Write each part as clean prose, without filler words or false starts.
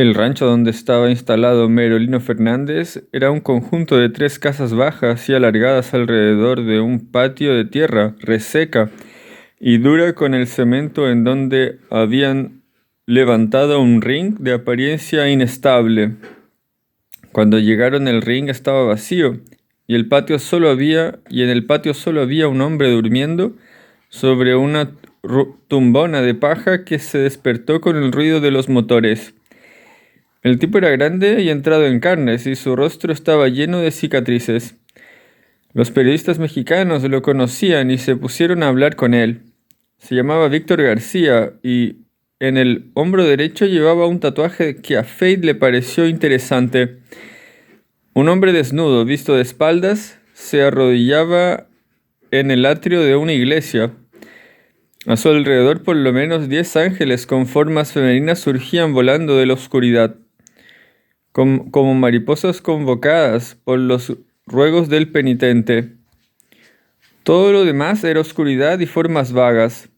El rancho donde estaba instalado Merolino Fernández era un conjunto de 3 casas bajas y alargadas alrededor de un patio de tierra reseca y dura con el cemento en donde habían levantado un ring de apariencia inestable. Cuando llegaron el ring estaba vacío y en el patio solo había un hombre durmiendo sobre una tumbona de paja que se despertó con el ruido de los motores. El tipo era grande y entrado en carnes, y su rostro estaba lleno de cicatrices. Los periodistas mexicanos lo conocían y se pusieron a hablar con él. Se llamaba Víctor García y en el hombro derecho llevaba un tatuaje que a Fate le pareció interesante. Un hombre desnudo, visto de espaldas, se arrodillaba en el atrio de una iglesia. A su alrededor por lo menos 10 ángeles con formas femeninas surgían volando de la oscuridad, como mariposas convocadas por los ruegos del penitente. Todo lo demás era oscuridad y formas vagas.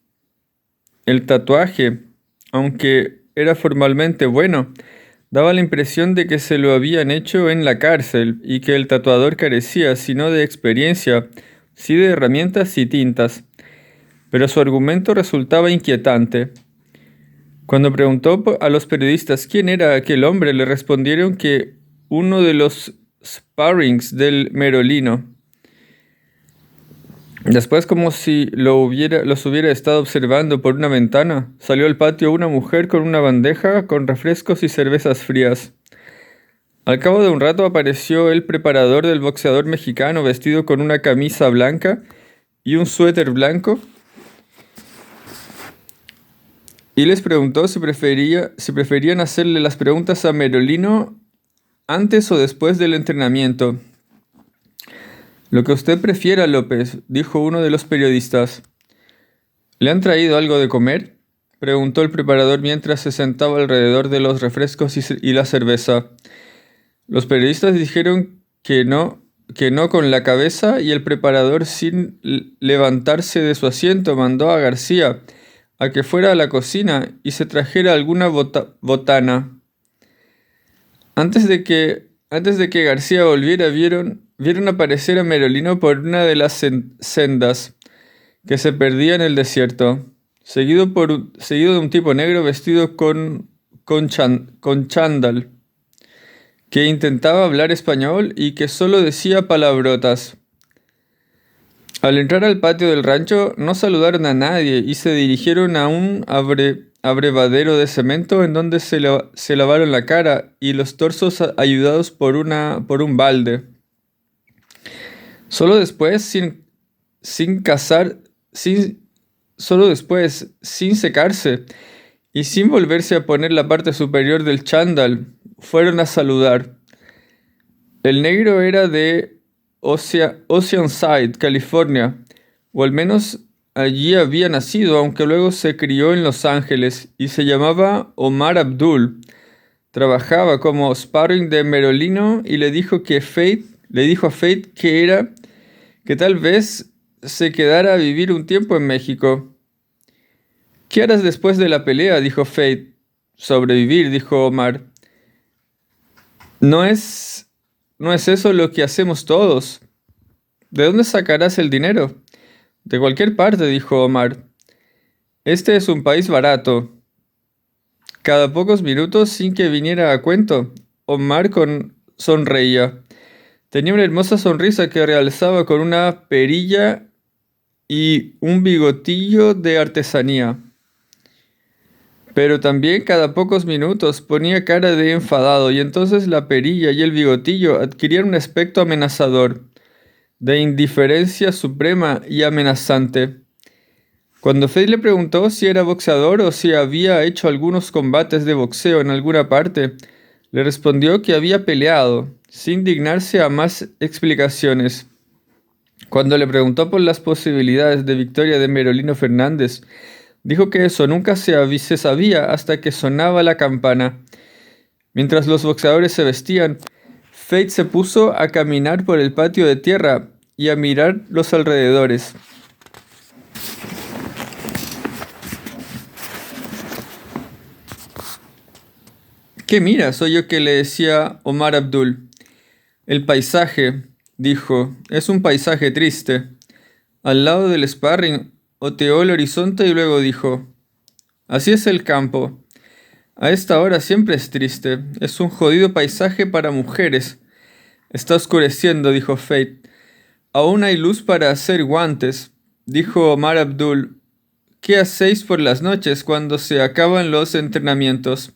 El tatuaje, aunque era formalmente bueno, daba la impresión de que se lo habían hecho en la cárcel y que el tatuador carecía, si no de experiencia, sí de herramientas y tintas. Pero su argumento resultaba inquietante. Cuando preguntó a los periodistas quién era aquel hombre, le respondieron que uno de los sparrings del Merolino. Después, como si los hubiera estado observando por una ventana, salió al patio una mujer con una bandeja con refrescos y cervezas frías. Al cabo de un rato apareció el preparador del boxeador mexicano vestido con una camisa blanca y un suéter blanco, y les preguntó si preferían hacerle las preguntas a Merolino antes o después del entrenamiento. Lo que usted prefiera, López, dijo uno de los periodistas. ¿Le han traído algo de comer?, preguntó el preparador mientras se sentaba alrededor de los refrescos y la cerveza. Los periodistas dijeron que no con la cabeza, y el preparador, sin levantarse de su asiento, mandó a García a que fuera a la cocina y se trajera alguna botana. Antes de que García volviera, vieron aparecer a Merolino por una de las sendas que se perdía en el desierto, seguido de un tipo negro vestido con chándal, que intentaba hablar español y que solo decía palabrotas. Al entrar al patio del rancho, no saludaron a nadie y se dirigieron a un abrevadero de cemento en donde se lavaron la cara y los torsos ayudados por un balde. Solo después, sin secarse y sin volverse a poner la parte superior del chándal, fueron a saludar. El negro era de Oceanside, California, o al menos allí había nacido, aunque luego se crió en Los Ángeles, y se llamaba Omar Abdul. Trabajaba como sparring de Merolino y le dijo a Fate que tal vez se quedara a vivir un tiempo en México. ¿Qué harás después de la pelea?, dijo Fate. Sobrevivir, dijo Omar. ¿No es eso lo que hacemos todos? ¿De dónde sacarás el dinero? De cualquier parte, dijo Omar. Este es un país barato. Cada pocos minutos, sin que viniera a cuento, Omar sonreía. Tenía una hermosa sonrisa que realzaba con una perilla y un bigotillo de artesanía. Pero también cada pocos minutos ponía cara de enfadado, y entonces la perilla y el bigotillo adquirían un aspecto amenazador, de indiferencia suprema y amenazante. Cuando Fate le preguntó si era boxeador o si había hecho algunos combates de boxeo en alguna parte, le respondió que había peleado, sin dignarse a más explicaciones. Cuando le preguntó por las posibilidades de victoria de Merolino Fernández, dijo que eso nunca se sabía hasta que sonaba la campana. Mientras los boxeadores se vestían, Fate se puso a caminar por el patio de tierra y a mirar los alrededores. ¿Qué miras? Oyó que le decía Omar Abdul. El paisaje, dijo, es un paisaje triste. Al lado del sparring, oteó el horizonte y luego dijo, así es el campo. A esta hora siempre es triste. Es un jodido paisaje para mujeres. Está oscureciendo, dijo Fate. Aún hay luz para hacer guantes, dijo Omar Abdul. ¿Qué hacéis por las noches cuando se acaban los entrenamientos?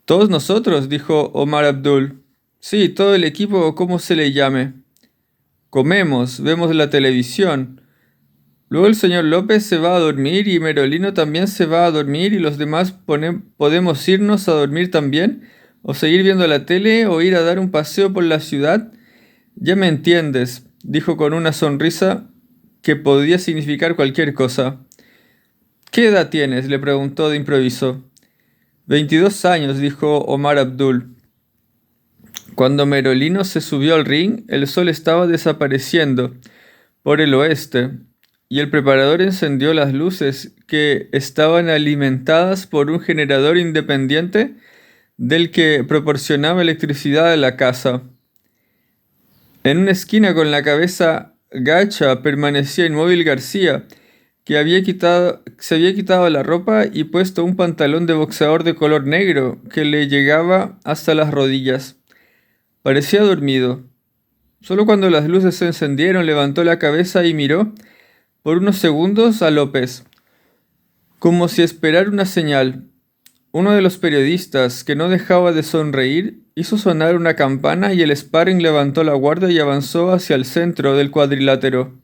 Todos nosotros, dijo Omar Abdul. Sí, todo el equipo o como se le llame. Comemos, vemos la televisión. Luego el señor López se va a dormir y Merolino también se va a dormir y los demás podemos irnos a dormir también, o seguir viendo la tele o ir a dar un paseo por la ciudad. Ya me entiendes, dijo con una sonrisa que podía significar cualquier cosa. ¿Qué edad tienes?, le preguntó de improviso. 22 años, dijo Omar Abdul. Cuando Merolino se subió al ring, el sol estaba desapareciendo por el oeste, y el preparador encendió las luces que estaban alimentadas por un generador independiente del que proporcionaba electricidad a la casa. En una esquina con la cabeza gacha permanecía inmóvil García, que se había quitado la ropa y puesto un pantalón de boxeador de color negro que le llegaba hasta las rodillas. Parecía dormido. Solo cuando las luces se encendieron levantó la cabeza y miró por unos segundos a López, como si esperara una señal. Uno de los periodistas, que no dejaba de sonreír, hizo sonar una campana y el sparring levantó la guardia y avanzó hacia el centro del cuadrilátero.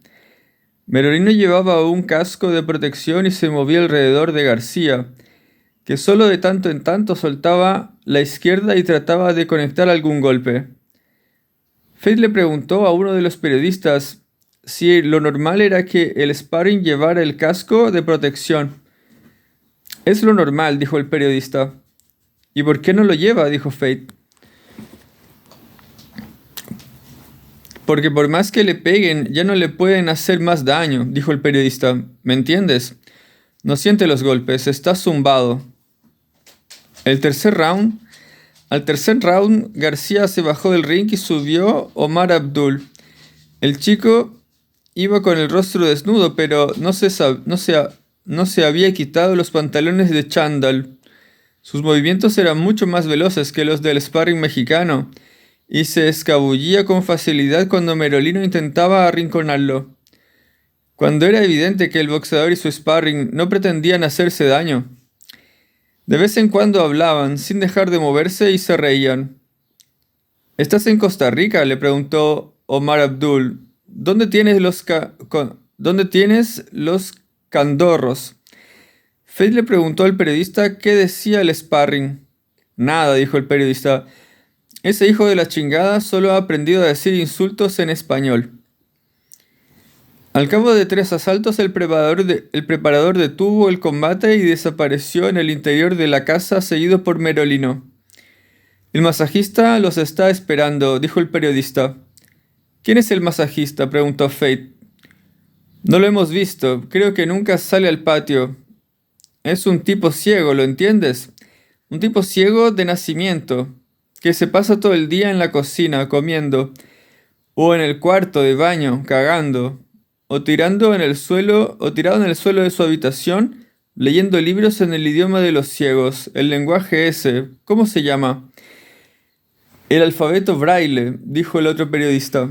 Merolino llevaba un casco de protección y se movía alrededor de García, que solo de tanto en tanto soltaba la izquierda y trataba de conectar algún golpe. Fate le preguntó a uno de los periodistas si lo normal era que el sparring llevara el casco de protección. Es lo normal, dijo el periodista. ¿Y por qué no lo lleva?, dijo Fate. Porque por más que le peguen, ya no le pueden hacer más daño, dijo el periodista. ¿Me entiendes? No siente los golpes, está zumbado. Al tercer round, García se bajó del ring y subió Omar Abdul. El chico iba con el rostro desnudo, pero no se había quitado los pantalones de chándal. Sus movimientos eran mucho más veloces que los del sparring mexicano, y se escabullía con facilidad cuando Merolino intentaba arrinconarlo. Cuando era evidente que el boxeador y su sparring no pretendían hacerse daño. De vez en cuando hablaban, sin dejar de moverse, y se reían. ¿Estás en Costa Rica?, le preguntó Omar Abdul. ¿Dónde tienes los candorros? Fate le preguntó al periodista qué decía el sparring. Nada, dijo el periodista. Ese hijo de la chingada solo ha aprendido a decir insultos en español. Al cabo de 3 asaltos, el preparador detuvo el combate y desapareció en el interior de la casa, seguido por Merolino. El masajista los está esperando, dijo el periodista. ¿Quién es el masajista?, preguntó Fate. No lo hemos visto, creo que nunca sale al patio. Es un tipo ciego, ¿lo entiendes? Un tipo ciego de nacimiento, que se pasa todo el día en la cocina, comiendo, o en el cuarto de baño, cagando, o tirado en el suelo de su habitación, leyendo libros en el idioma de los ciegos, el lenguaje ese, ¿cómo se llama? El alfabeto braille, dijo el otro periodista.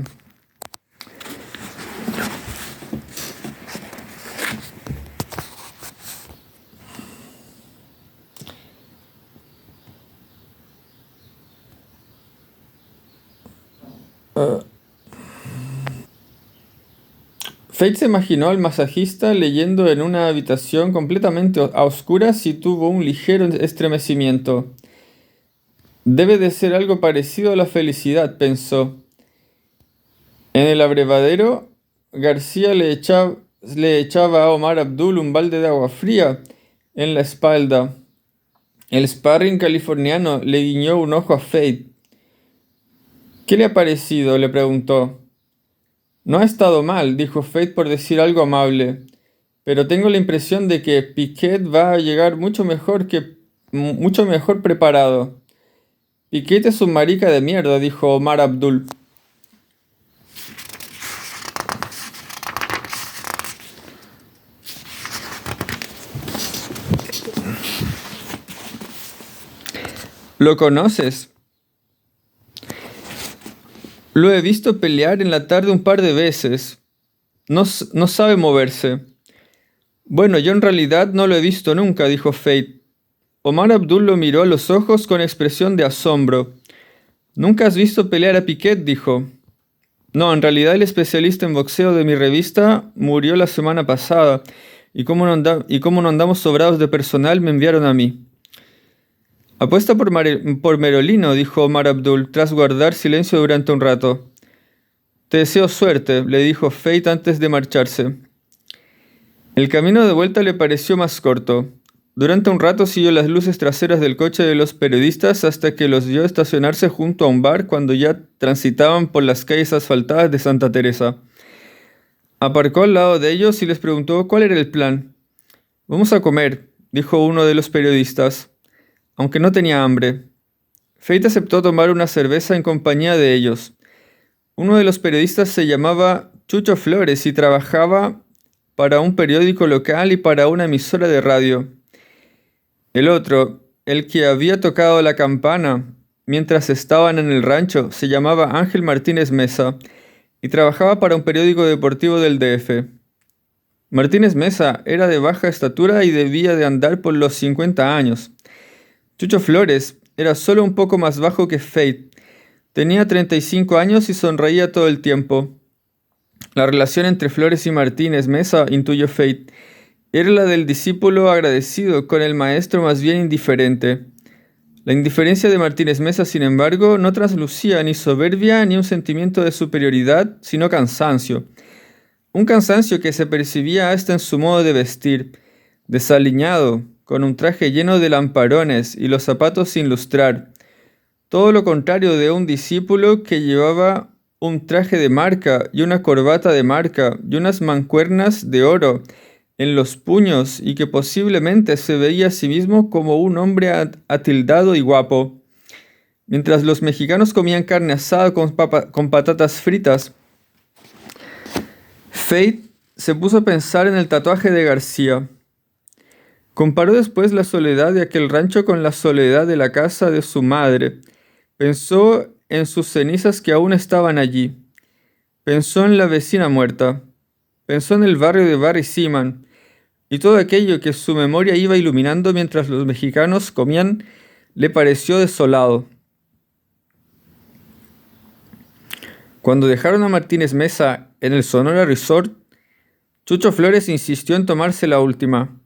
Fate se imaginó al masajista leyendo en una habitación completamente a oscuras y tuvo un ligero estremecimiento. Debe de ser algo parecido a la felicidad, pensó. En el abrevadero, García le echaba a Omar Abdul un balde de agua fría en la espalda. El sparring californiano le guiñó un ojo a Fate. ¿Qué le ha parecido?, le preguntó. No ha estado mal, dijo Fate por decir algo amable, pero tengo la impresión de que Piquet va a llegar mucho mejor preparado. Piquet es un marica de mierda, dijo Omar Abdul. ¿Lo conoces? Lo he visto pelear en la tarde un par de veces. No sabe moverse. Bueno, yo en realidad no lo he visto nunca, dijo Fate. Omar Abdul lo miró a los ojos con expresión de asombro. ¿Nunca has visto pelear a Piquet?, dijo. No, en realidad el especialista en boxeo de mi revista murió la semana pasada, y como no andamos sobrados de personal, me enviaron a mí. Apuesta por Merolino, dijo Omar Abdul, tras guardar silencio durante un rato. Te deseo suerte, le dijo Fate antes de marcharse. El camino de vuelta le pareció más corto. Durante un rato siguió las luces traseras del coche de los periodistas hasta que los vio estacionarse junto a un bar cuando ya transitaban por las calles asfaltadas de Santa Teresa. Aparcó al lado de ellos y les preguntó cuál era el plan. Vamos a comer, dijo uno de los periodistas, aunque no tenía hambre. Fate aceptó tomar una cerveza en compañía de ellos. Uno de los periodistas se llamaba Chucho Flores y trabajaba para un periódico local y para una emisora de radio. El otro, el que había tocado la campana mientras estaban en el rancho, se llamaba Ángel Martínez Mesa y trabajaba para un periódico deportivo del DF. Martínez Mesa era de baja estatura y debía de andar por los 50 años. Chucho Flores era solo un poco más bajo que Fate. Tenía 35 años y sonreía todo el tiempo. La relación entre Flores y Martínez Mesa, intuyó Fate, era la del discípulo agradecido con el maestro más bien indiferente. La indiferencia de Martínez Mesa, sin embargo, no traslucía ni soberbia ni un sentimiento de superioridad, sino cansancio. Un cansancio que se percibía hasta en su modo de vestir, desaliñado, con un traje lleno de lamparones y los zapatos sin lustrar. Todo lo contrario de un discípulo que llevaba un traje de marca y una corbata de marca y unas mancuernas de oro en los puños y que posiblemente se veía a sí mismo como un hombre atildado y guapo. Mientras los mexicanos comían carne asada con patatas fritas, Fate se puso a pensar en el tatuaje de García. Comparó después la soledad de aquel rancho con la soledad de la casa de su madre. Pensó en sus cenizas que aún estaban allí. Pensó en la vecina muerta. Pensó en el barrio de Barry Seaman. Y todo aquello que su memoria iba iluminando mientras los mexicanos comían le pareció desolado. Cuando dejaron a Martínez Mesa en el Sonora Resort, Chucho Flores insistió en tomarse la última.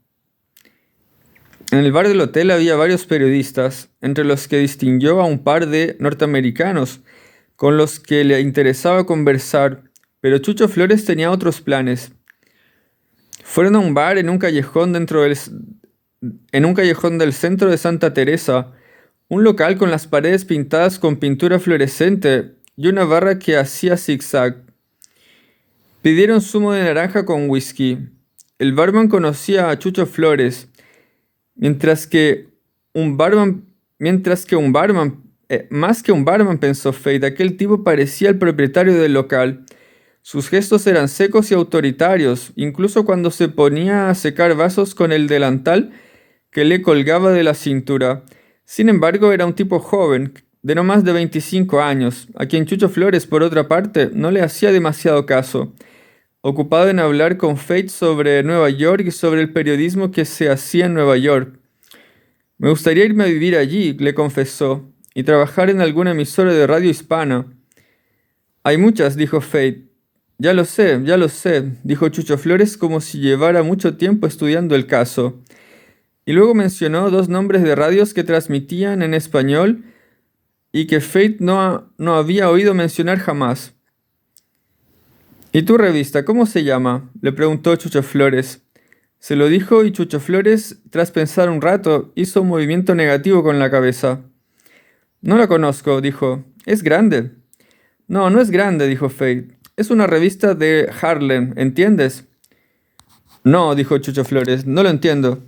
En el bar del hotel había varios periodistas, entre los que distinguió a un par de norteamericanos, con los que le interesaba conversar, pero Chucho Flores tenía otros planes. Fueron a un bar en un callejón del centro de Santa Teresa, un local con las paredes pintadas con pintura fluorescente y una barra que hacía zigzag. Pidieron zumo de naranja con whisky. El barman conocía a Chucho Flores. Más que un barman, pensó Fate, aquel tipo parecía el propietario del local. Sus gestos eran secos y autoritarios, incluso cuando se ponía a secar vasos con el delantal que le colgaba de la cintura. Sin embargo, era un tipo joven, de no más de 25 años, a quien Chucho Flores, por otra parte, no le hacía demasiado caso, ocupado en hablar con Fate sobre Nueva York y sobre el periodismo que se hacía en Nueva York. Me gustaría irme a vivir allí, le confesó, y trabajar en alguna emisora de radio hispana. Hay muchas, dijo Fate. Ya lo sé, dijo Chucho Flores como si llevara mucho tiempo estudiando el caso. Y luego mencionó 2 nombres de radios que transmitían en español y que Fate no había oído mencionar jamás. ¿Y tu revista, cómo se llama?, le preguntó Chucho Flores. Se lo dijo y Chucho Flores, tras pensar un rato, hizo un movimiento negativo con la cabeza. No la conozco, dijo. ¿Es grande? No, no es grande, dijo Fate. Es una revista de Harlem, ¿entiendes? No, dijo Chucho Flores, no lo entiendo.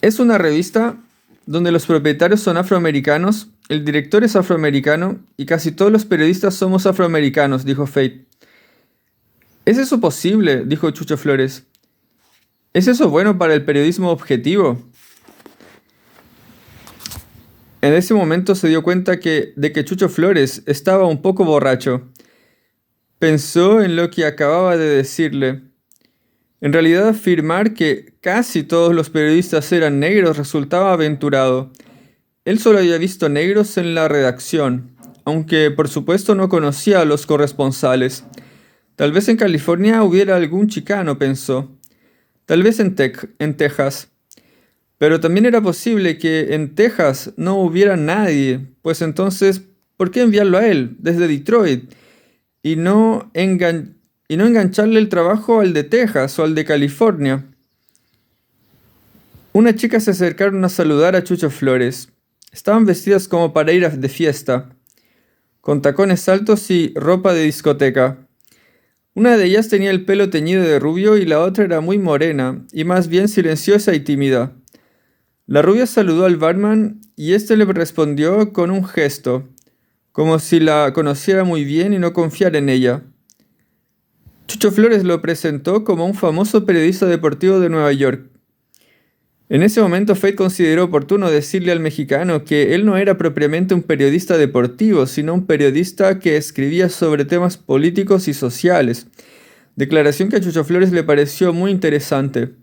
Es una revista donde los propietarios son afroamericanos, el director es afroamericano y casi todos los periodistas somos afroamericanos, dijo Fate. ¿Es eso posible?, dijo Chucho Flores. ¿Es eso bueno para el periodismo objetivo? En ese momento se dio cuenta de que Chucho Flores estaba un poco borracho. Pensó en lo que acababa de decirle. En realidad, afirmar que casi todos los periodistas eran negros resultaba aventurado. Él solo había visto negros en la redacción, aunque por supuesto no conocía a los corresponsales. Tal vez en California hubiera algún chicano, pensó. Tal vez en Texas. Pero también era posible que en Texas no hubiera nadie, pues entonces, ¿por qué enviarlo a él, desde Detroit, y no engancharle el trabajo al de Texas o al de California? Unas chicas se acercaron a saludar a Chucho Flores. Estaban vestidas como para ir de fiesta, con tacones altos y ropa de discoteca. Una de ellas tenía el pelo teñido de rubio y la otra era muy morena, y más bien silenciosa y tímida. La rubia saludó al barman y éste le respondió con un gesto, como si la conociera muy bien y no confiara en ella. Chucho Flores lo presentó como un famoso periodista deportivo de Nueva York. En ese momento Fate consideró oportuno decirle al mexicano que él no era propiamente un periodista deportivo, sino un periodista que escribía sobre temas políticos y sociales, declaración que a Chucho Flores le pareció muy interesante.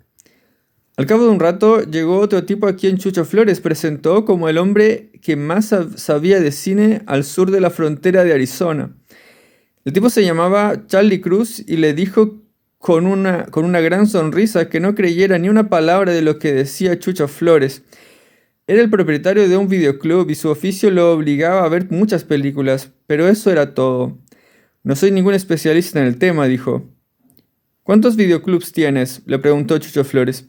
Al cabo de un rato llegó otro tipo a quien Chucho Flores presentó como el hombre que más sabía de cine al sur de la frontera de Arizona. El tipo se llamaba Charlie Cruz y le dijo con una gran sonrisa que no creyera ni una palabra de lo que decía Chucho Flores. Era el propietario de un videoclub y su oficio lo obligaba a ver muchas películas, pero eso era todo. No soy ningún especialista en el tema, dijo. ¿Cuántos videoclubs tienes?, le preguntó Chucho Flores.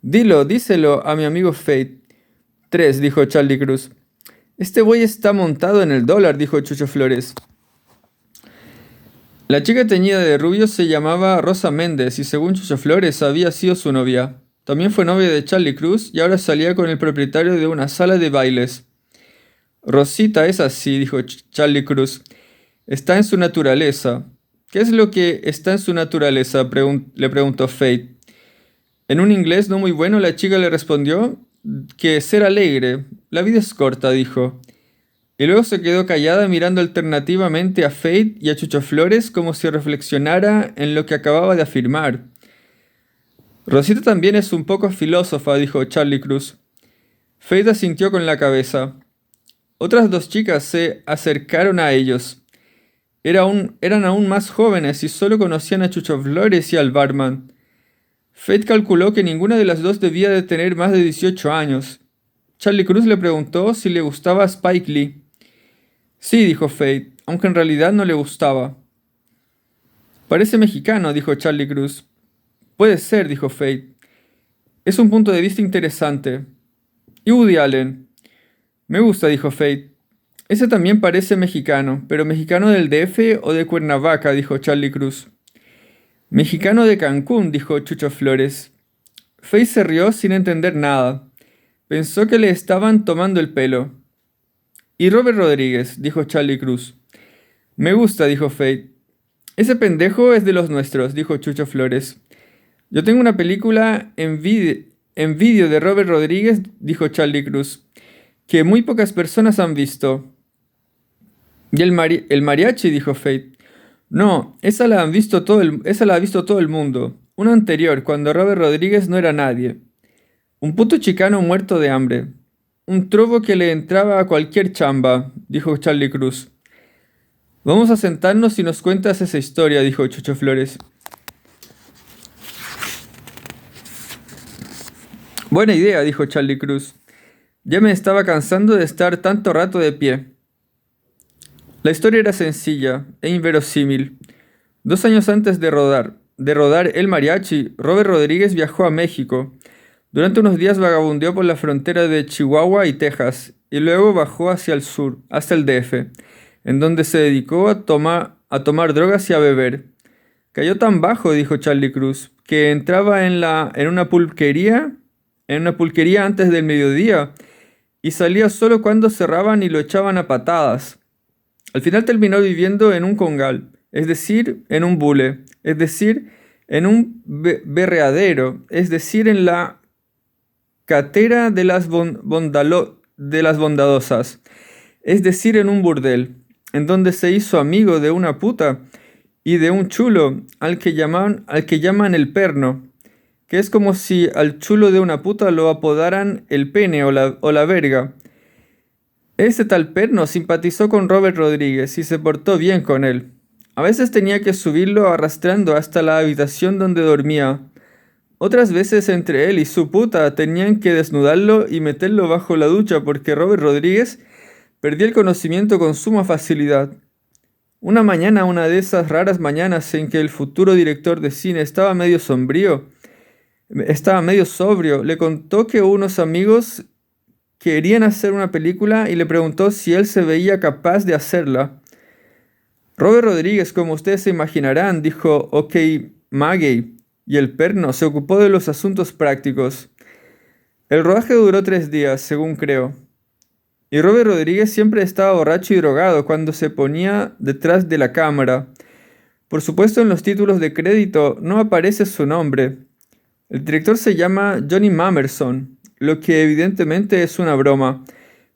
Díselo a mi amigo Fate. 3, dijo Charlie Cruz. Este buey está montado en el dólar, dijo Chucho Flores. La chica teñida de rubio se llamaba Rosa Méndez y según Chucho Flores había sido su novia. También fue novia de Charlie Cruz y ahora salía con el propietario de una sala de bailes. Rosita es así, dijo Charlie Cruz. Está en su naturaleza. ¿Qué es lo que está en su naturaleza?, le preguntó Fate. En un inglés no muy bueno, la chica le respondió que ser alegre. La vida es corta, dijo. Y luego se quedó callada mirando alternativamente a Fate y a Chucho Flores como si reflexionara en lo que acababa de afirmar. Rosita también es un poco filósofa, dijo Charlie Cruz. Fate asintió con la cabeza. Otras 2 chicas se acercaron a ellos. Eran aún más jóvenes y solo conocían a Chucho Flores y al barman. Fate calculó que ninguna de las 2 debía de tener más de 18 años. Charlie Cruz le preguntó si le gustaba Spike Lee. Sí, dijo Fate, aunque en realidad no le gustaba. Parece mexicano, dijo Charlie Cruz. Puede ser, dijo Fate. Es un punto de vista interesante. ¿Y Woody Allen? Me gusta, dijo Fate. Ese también parece mexicano, pero mexicano del DF o de Cuernavaca, dijo Charlie Cruz. Mexicano de Cancún, dijo Chucho Flores. Fate se rió sin entender nada. Pensó que le estaban tomando el pelo. ¿Y Robert Rodríguez?, dijo Charlie Cruz. Me gusta, dijo Fate. Ese pendejo es de los nuestros, dijo Chucho Flores. Yo tengo una película en vídeo de Robert Rodríguez, dijo Charlie Cruz, que muy pocas personas han visto. ¿Y el mariachi?, dijo Fate. No, esa la ha visto todo el mundo. Una anterior, cuando Robert Rodríguez no era nadie. Un puto chicano muerto de hambre. Un trobo que le entraba a cualquier chamba, dijo Charlie Cruz. Vamos a sentarnos y nos cuentas esa historia, dijo Chucho Flores. Buena idea, dijo Charlie Cruz. Ya me estaba cansando de estar tanto rato de pie. La historia era sencilla e inverosímil. 2 años antes de rodar El Mariachi, Robert Rodríguez viajó a México. Durante unos días vagabundeó por la frontera de Chihuahua y Texas, y luego bajó hacia el sur, hasta el DF, en donde se dedicó a tomar drogas y a beber. Cayó tan bajo, dijo Charlie Cruz, que entraba en una pulquería antes del mediodía y salía solo cuando cerraban y lo echaban a patadas. Al final terminó viviendo en un congal, es decir, en un bule, es decir, en un berreadero, es decir, en la catera de las de las bondadosas, es decir, en un burdel, en donde se hizo amigo de una puta y de un chulo al que llaman el perno, que es como si al chulo de una puta lo apodaran el pene o la verga. Ese tal perno simpatizó con Robert Rodríguez y se portó bien con él. A veces tenía que subirlo arrastrando hasta la habitación donde dormía. Otras veces entre él y su puta tenían que desnudarlo y meterlo bajo la ducha porque Robert Rodríguez perdía el conocimiento con suma facilidad. Una mañana, una de esas raras mañanas en que el futuro director de cine estaba medio sobrio, le contó que unos amigos querían hacer una película y le preguntó si él se veía capaz de hacerla. Robert Rodríguez, como ustedes se imaginarán, dijo ok, Maggie, y el perno se ocupó de los asuntos prácticos. El rodaje duró 3 días, según creo. Y Robert Rodríguez siempre estaba borracho y drogado cuando se ponía detrás de la cámara. Por supuesto, en los títulos de crédito no aparece su nombre. El director se llama Johnny Mamerson, lo que evidentemente es una broma.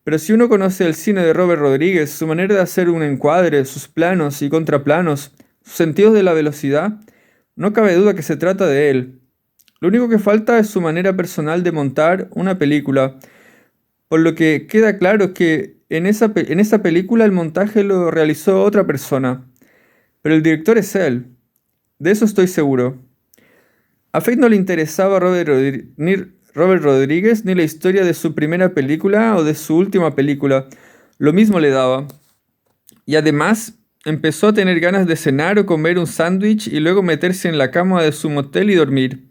Pero si uno conoce el cine de Robert Rodríguez, su manera de hacer un encuadre, sus planos y contraplanos, sus sentidos de la velocidad, no cabe duda que se trata de él. Lo único que falta es su manera personal de montar una película, por lo que queda claro que en esa película el montaje lo realizó otra persona, pero el director es él, de eso estoy seguro. A Fate no le interesaba Robert Rodríguez ni la historia de su primera película o de su última película, lo mismo le daba. Y además empezó a tener ganas de cenar o comer un sándwich y luego meterse en la cama de su motel y dormir.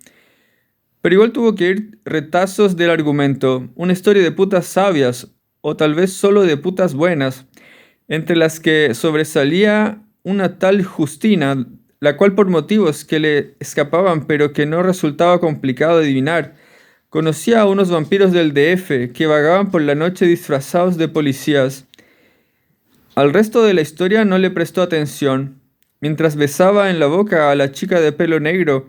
Pero igual tuvo que ir retazos del argumento, una historia de putas sabias, o tal vez solo de putas buenas, entre las que sobresalía una tal Justina, la cual por motivos que le escapaban pero que no resultaba complicado adivinar, conocía a unos vampiros del DF que vagaban por la noche disfrazados de policías. Al resto de la historia no le prestó atención. Mientras besaba en la boca a la chica de pelo negro,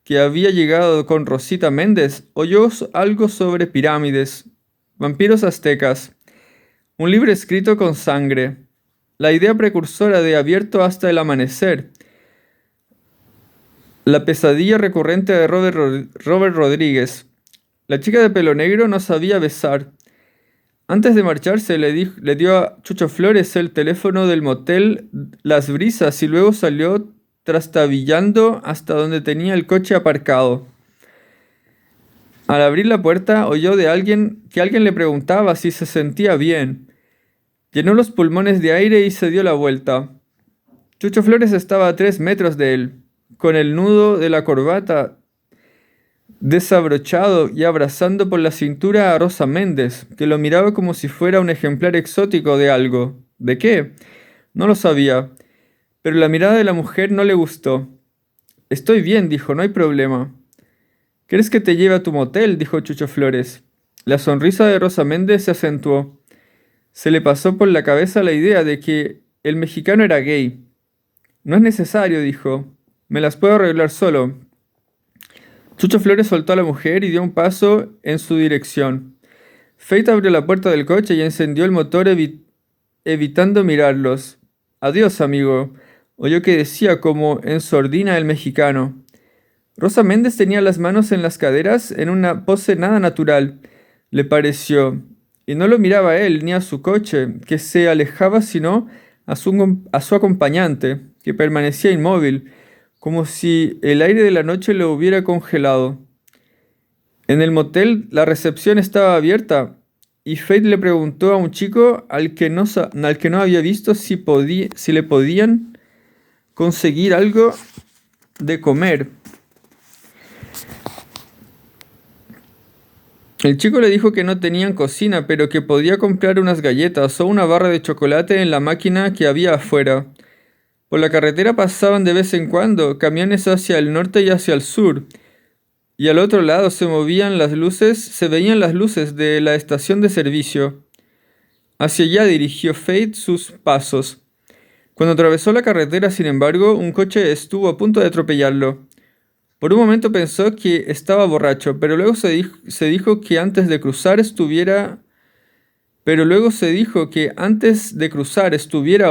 que había llegado con Rosita Méndez, oyó algo sobre pirámides, vampiros aztecas, un libro escrito con sangre, la idea precursora de Abierto hasta el amanecer, la pesadilla recurrente de Robert Rodríguez. La chica de pelo negro no sabía besar. Antes de marcharse le dio a Chucho Flores el teléfono del motel Las Brisas y luego salió trastabillando hasta donde tenía el coche aparcado. Al abrir la puerta oyó de alguien que alguien le preguntaba si se sentía bien. Llenó los pulmones de aire y se dio la vuelta. Chucho Flores estaba a 3 metros de él, con el nudo de la corbata desabrochado y abrazando por la cintura a Rosa Méndez, que lo miraba como si fuera un ejemplar exótico de algo. ¿De qué? No lo sabía, pero la mirada de la mujer no le gustó. Estoy bien, dijo, no hay problema. ¿Quieres que te lleve a tu motel?, dijo Chucho Flores. La sonrisa de Rosa Méndez se acentuó. Se le pasó por la cabeza la idea de que el mexicano era gay. No es necesario, dijo. Me las puedo arreglar solo. Chucho Flores soltó a la mujer y dio un paso en su dirección. Fate abrió la puerta del coche y encendió el motor evitando mirarlos. Adiós, amigo, oyó que decía como en sordina el mexicano. Rosa Méndez tenía las manos en las caderas en una pose nada natural, le pareció, y no lo miraba a él ni a su coche, que se alejaba sino a su acompañante, que permanecía inmóvil, como si el aire de la noche lo hubiera congelado. En el motel la recepción estaba abierta y Fate le preguntó a un chico al que no había visto si le podían conseguir algo de comer. El chico le dijo que no tenían cocina, pero que podía comprar unas galletas o una barra de chocolate en la máquina que había afuera. Por la carretera pasaban de vez en cuando camiones hacia el norte y hacia el sur, y al otro lado se veían las luces de la estación de servicio. Hacia allá dirigió Fate sus pasos. Cuando atravesó la carretera, sin embargo, un coche estuvo a punto de atropellarlo. Por un momento pensó que estaba borracho, pero luego se dijo que antes de cruzar estuviera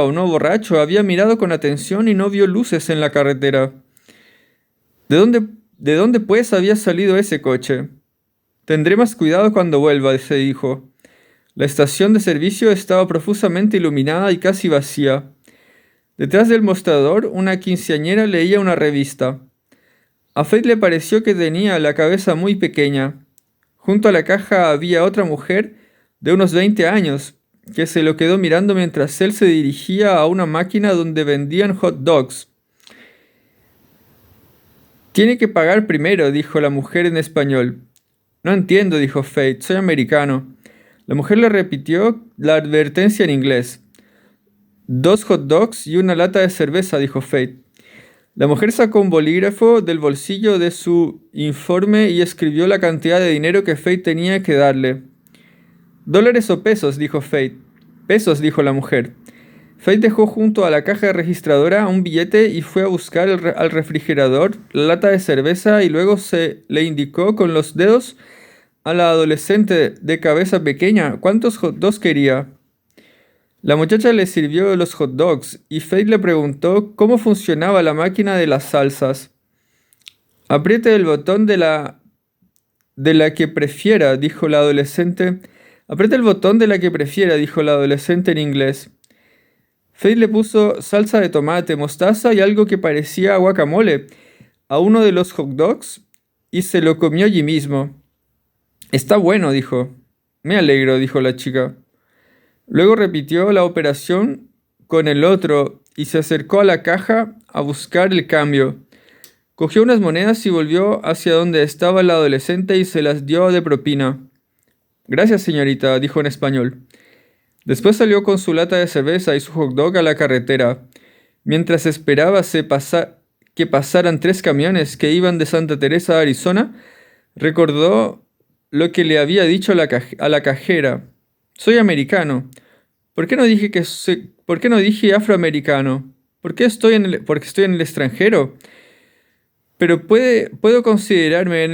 o no borracho, había mirado con atención y no vio luces en la carretera. ¿De dónde, de dónde pues había salido ese coche? Tendré más cuidado cuando vuelva, se dijo. La estación de servicio estaba profusamente iluminada y casi vacía. Detrás del mostrador, una quinceañera leía una revista. A Fate le pareció que tenía la cabeza muy pequeña. Junto a la caja había otra mujer de unos 20 años, que se lo quedó mirando mientras él se dirigía a una máquina donde vendían hot dogs. Tiene que pagar primero, dijo la mujer en español. No entiendo, dijo Fate, soy americano. La mujer le repitió la advertencia en inglés. 2 hot dogs y una lata de cerveza, dijo Fate. La mujer sacó un bolígrafo del bolsillo de su informe y escribió la cantidad de dinero que Fate tenía que darle. ¿Dólares o pesos?, dijo Fate. Pesos, dijo la mujer. Fate dejó junto a la caja registradora un billete y fue a buscar al refrigerador la lata de cerveza y luego se le indicó con los dedos a la adolescente de cabeza pequeña cuántos hot dogs quería. La muchacha le sirvió los hot dogs y Fate le preguntó cómo funcionaba la máquina de las salsas. Apriete el botón de la que prefiera, dijo la adolescente. Apriete el botón de la que prefiera, dijo la adolescente en inglés. Fate le puso salsa de tomate, mostaza y algo que parecía guacamole a uno de los hot dogs y se lo comió allí mismo. Está bueno, dijo. Me alegro, dijo la chica. Luego repitió la operación con el otro y se acercó a la caja a buscar el cambio. Cogió unas monedas y volvió hacia donde estaba la adolescente y se las dio de propina. Gracias, señorita, dijo en español. Después salió con su lata de cerveza y su hot dog a la carretera. Mientras esperaba que pasaran 3 camiones que iban de Santa Teresa a Arizona, recordó lo que le había dicho a la cajera. Soy americano. ¿Por qué no dije afroamericano? Porque estoy en el extranjero. Puedo considerarme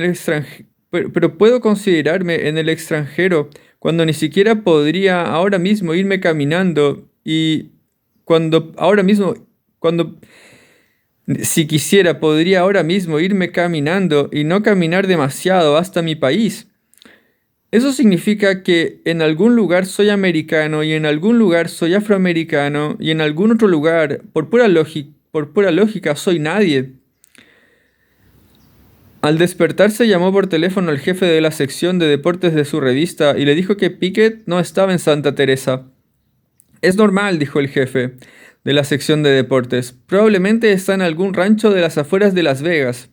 en el extranjero cuando ni siquiera podría ahora mismo irme caminando y si quisiera podría ahora mismo irme caminando y no caminar demasiado hasta mi país. Eso significa que en algún lugar soy americano y en algún lugar soy afroamericano y en algún otro lugar, por pura lógica, soy nadie. Al despertarse llamó por teléfono al jefe de la sección de deportes de su revista y le dijo que Pickett no estaba en Santa Teresa. Es normal, dijo el jefe de la sección de deportes. Probablemente está en algún rancho de las afueras de Las Vegas.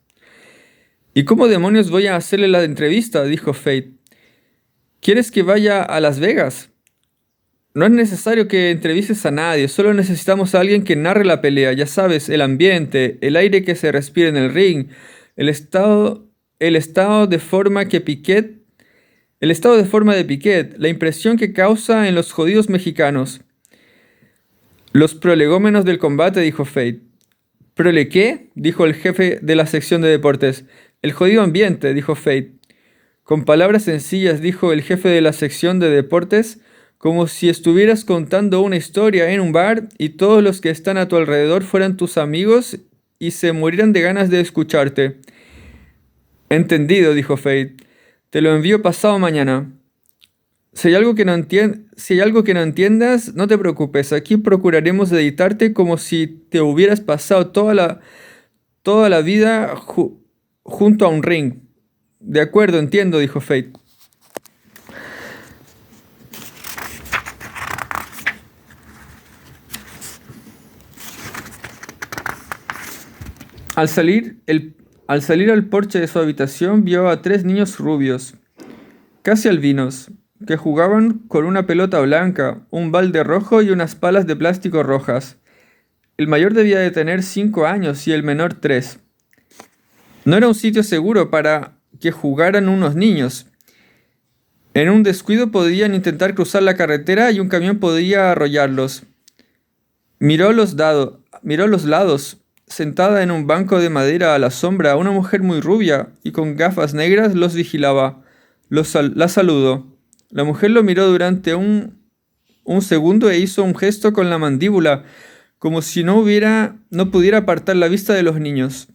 ¿Y cómo demonios voy a hacerle la entrevista?, dijo Fate. ¿Quieres que vaya a Las Vegas? No es necesario que entrevistes a nadie, solo necesitamos a alguien que narre la pelea, ya sabes, el ambiente, el aire que se respira en el ring, el estado de forma de Piquet, la impresión que causa en los jodidos mexicanos. Los prolegómenos del combate, dijo Fate. ¿Prole qué?, dijo el jefe de la sección de deportes. El jodido ambiente, dijo Fate. Con palabras sencillas, dijo el jefe de la sección de deportes, como si estuvieras contando una historia en un bar y todos los que están a tu alrededor fueran tus amigos y se murieran de ganas de escucharte. Entendido, dijo Fate. Te lo envío pasado mañana. Si hay algo que no entiendas, no te preocupes. Aquí procuraremos editarte como si te hubieras pasado toda la vida junto a un ring. De acuerdo, entiendo, dijo Fate. Al salir al porche de su habitación vio a 3 niños rubios, casi albinos, que jugaban con una pelota blanca, un balde rojo y unas palas de plástico rojas. El mayor debía de tener 5 años y el menor 3. No era un sitio seguro para que jugaran unos niños. En un descuido podían intentar cruzar la carretera y un camión podía arrollarlos. Miró a los lados. Sentada en un banco de madera a la sombra, una mujer muy rubia y con gafas negras los vigilaba. La saludó. La mujer lo miró durante un segundo e hizo un gesto con la mandíbula, como si no pudiera apartar la vista de los niños.